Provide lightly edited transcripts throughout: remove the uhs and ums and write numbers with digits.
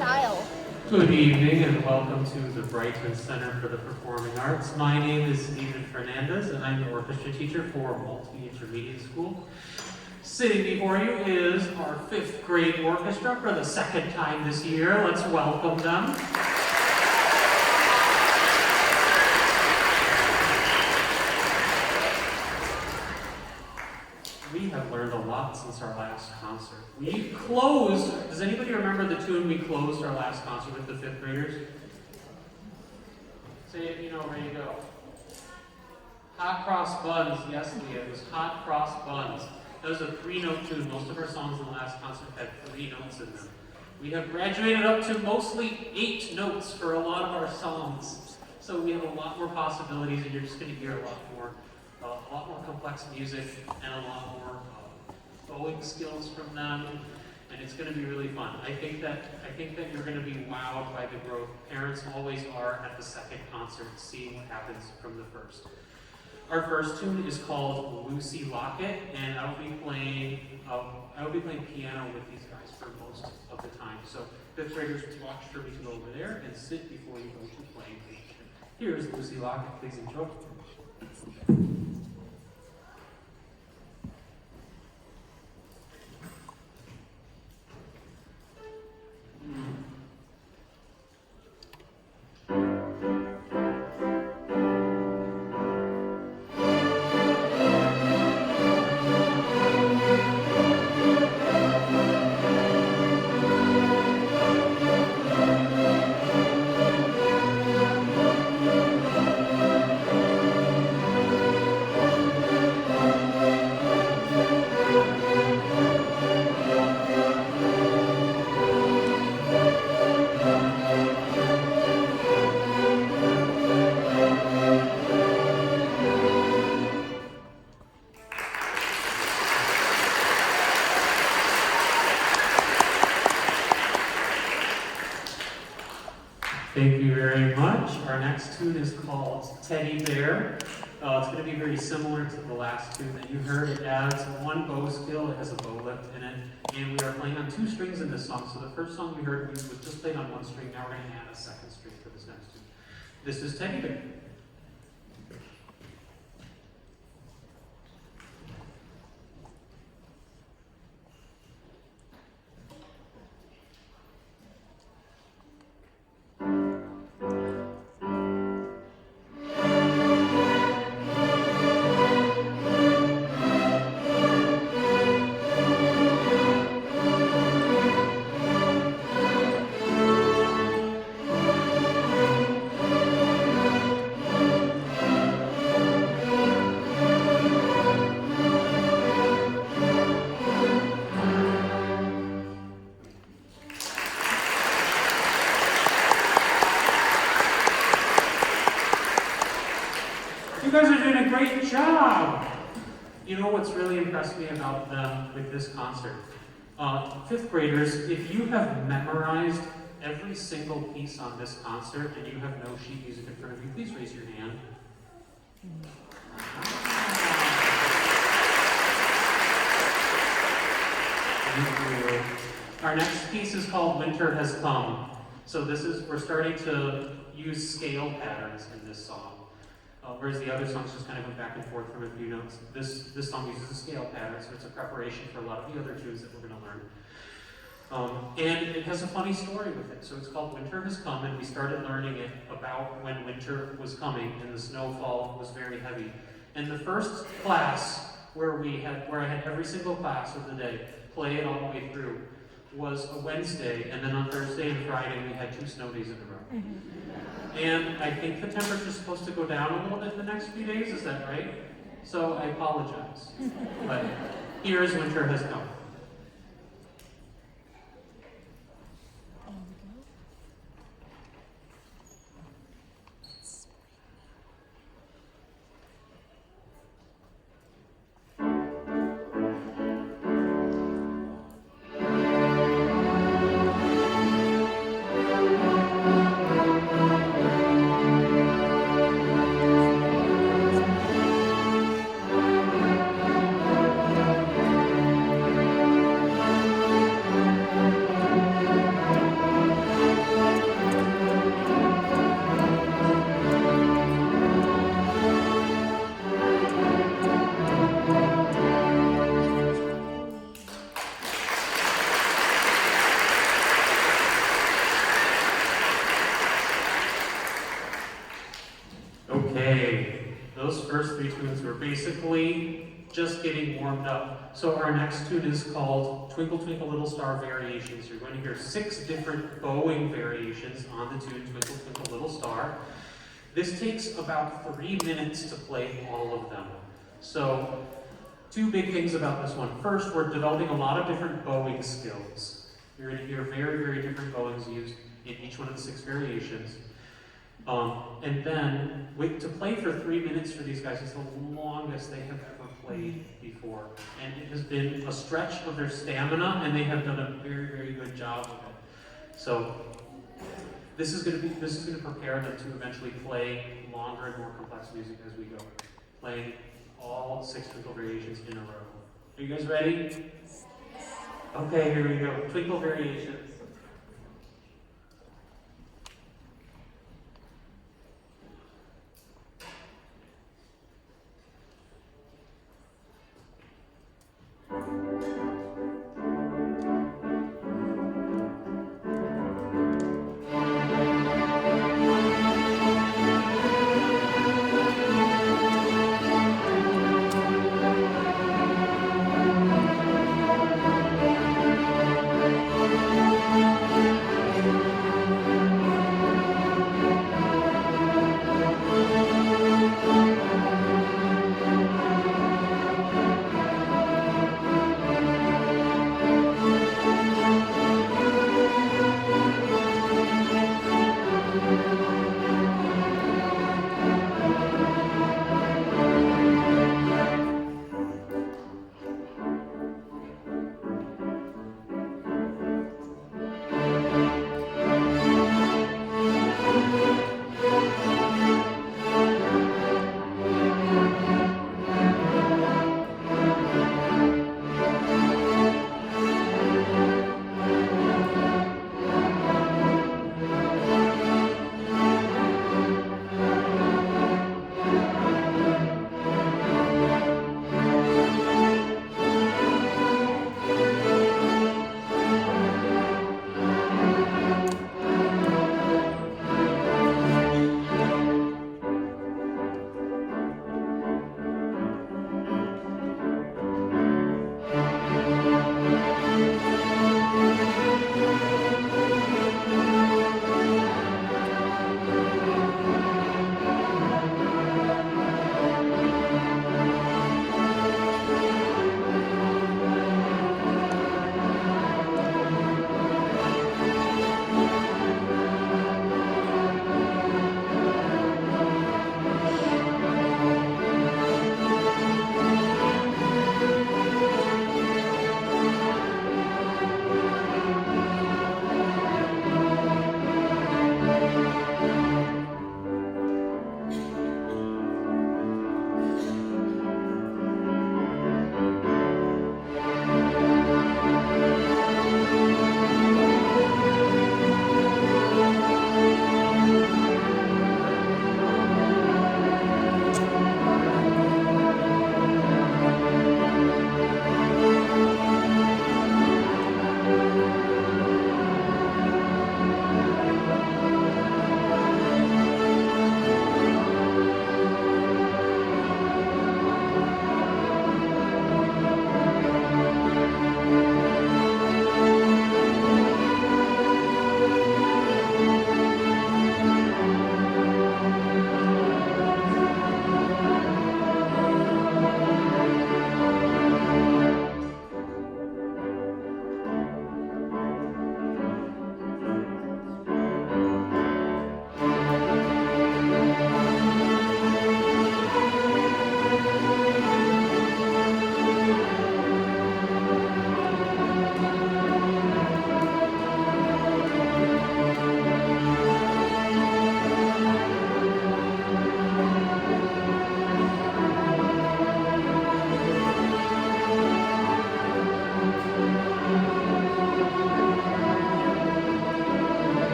style. Good evening and welcome to the Brighton Center for the Performing Arts. My name is Stephen Fernandez and I'm the orchestra teacher for Multi-Intermediate School. Sitting before you is our 5th grade orchestra for the 2nd time this year. Let's welcome them. We have learned a lot since our last concert. We closed, does anybody remember the tune we closed our last concert with the 5th graders? Say it, you know, ready to go. Hot Cross Buns, yes Leah, it was Hot Cross Buns. That was a 3-note tune. Most of our songs in the last concert had 3 notes in them. We have graduated up to mostly 8 notes for a lot of our songs. So we have a lot more possibilities and you're just going to hear a lot more complex music and a lot more bowing skills from them, and it's going to be really fun. I think that you're going to be wowed by the growth. Parents always are at the 2nd concert, seeing what happens from the 1st. Our first tune is called Lucy Lockett, and I will be playing piano with these guys for most of the time. So 5th graders, watch for me to go over there and sit before you go to playing. Here is Lucy Lockett. Please enjoy. Thank you very much. Our next tune is called Teddy Bear. It's going to be very similar to the last tune that you heard. It adds 1 bow skill, it has a bow lift in it, and we are playing on 2 strings in this song. So the first song we heard, we just played on 1 string, now we're going to add a 2nd string for this next tune. This is Teddy Bear. You guys are doing a great job! You know what's really impressed me about them with this concert? 5th graders, if you have memorized every single piece on this concert and you have no sheet music in front of you, please raise your hand. Thank you. Our next piece is called Winter Has Come. So we're starting to use scale patterns in this song. Whereas the other songs just kind of go back and forth from a few notes. This song uses a scale pattern, so it's a preparation for a lot of the other tunes that we're going to learn. And it has a funny story with it. So it's called Winter Has Come, and we started learning it about when winter was coming and the snowfall was very heavy. And the first class where I had every single class of the day play it all the way through was a Wednesday, and then on Thursday and Friday we had 2 snow days in a row. And I think the temperature's supposed to go down a little bit in the next few days, is that right? So I apologize. But here is Winter Has Come. those first 3 tunes were basically just getting warmed up. So our next tune is called Twinkle Twinkle Little Star Variations. You're going to hear 6 different bowing variations on the tune Twinkle Twinkle Little Star. This takes about 3 minutes to play all of them. So 2 big things about this one. First, we're developing a lot of different bowing skills. You're going to hear very, very different bowings used in each one of the 6 variations. And then, to play for 3 minutes for these guys is the longest they have ever played before. And it has been a stretch of their stamina, and they have done a very, very good job of it. So, this is going to prepare them to eventually play longer and more complex music as we go. Playing all 6 Twinkle Variations in a row. Are you guys ready? Okay, here we go. Twinkle Variations.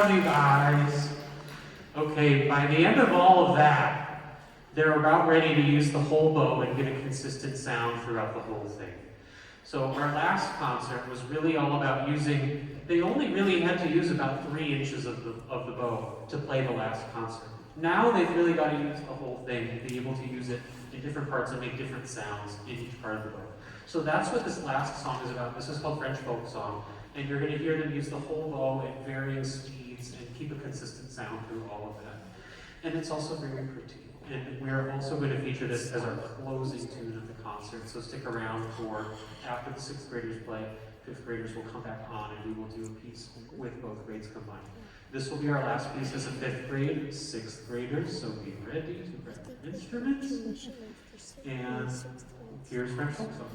job, you guys. Okay, by the end of all of that, they're about ready to use the whole bow and get a consistent sound throughout the whole thing. So our last concert was really all about using, they only really had to use about 3 inches of the bow to play the last concert. Now they've really got to use the whole thing and be able to use it in different parts and make different sounds in each part of the bow. So that's what this last song is about. This is called French Folk Song. And you're going to hear them use the whole bow at varying speeds and keep a consistent sound through all of that. And it's also very pretty. And we're also going to feature this as our closing tune of the concert. So stick around for after the 6th graders play, 5th graders will come back on and we will do a piece with both grades combined. This will be our last piece as a 5th grade, 6th graders, so be ready to grab your instruments. And here's French Folk Song.